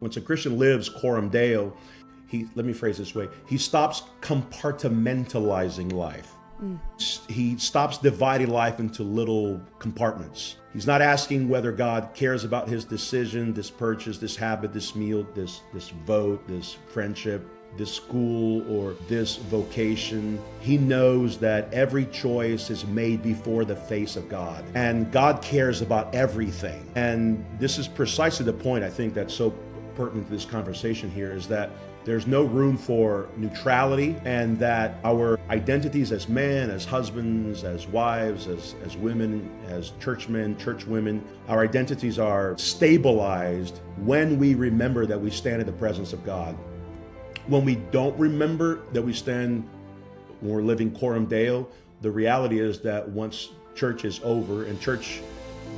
Once a Christian lives coram Deo, let me phrase this way, he stops compartmentalizing life. He stops dividing life into little compartments. He's not asking whether God cares about his decision, this purchase, this habit, this meal, this vote, this friendship, this school, or this vocation. He knows that every choice is made before the face of God, and God cares about everything. And this is precisely the point I think that's so pertinent to this conversation here, is that there's no room for neutrality, and that our identities as men, as husbands, as wives, as women, as churchmen, churchwomen, our identities are stabilized when we remember that we stand in the presence of God. When we don't remember that we stand, when we're living coram Deo, the reality is that once church is over, and church,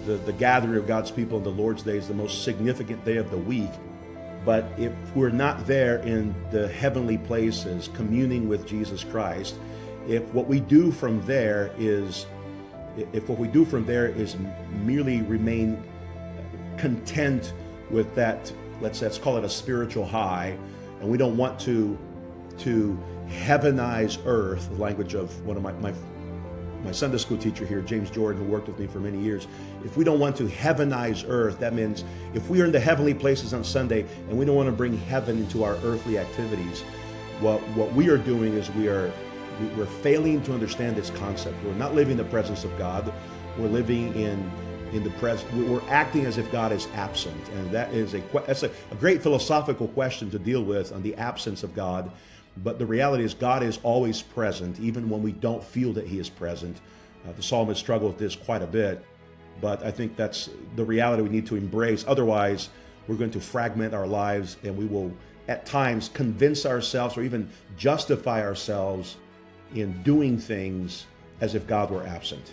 the gathering of God's people on the Lord's Day, is the most significant day of the week. But if we're not there in the heavenly places, communing with Jesus Christ, if what we do from there is merely remain content with that, let's call it a spiritual high, and we don't want to heavenize earth, the language of one of my Sunday school teacher here, James Jordan, who worked with me for many years. If we don't want to heavenize earth, that means if we are in the heavenly places on Sunday and we don't want to bring heaven into our earthly activities, what we are doing is we're failing to understand this concept. We're not living in the presence of God. We're living in the presence. We're acting as if God is absent, and that's a great philosophical question to deal with, on the absence of God. But the reality is God is always present, even when we don't feel that he is present. The psalmist struggled with this quite a bit, but I think that's the reality we need to embrace. Otherwise, we're going to fragment our lives, and we will at times convince ourselves or even justify ourselves in doing things as if God were absent.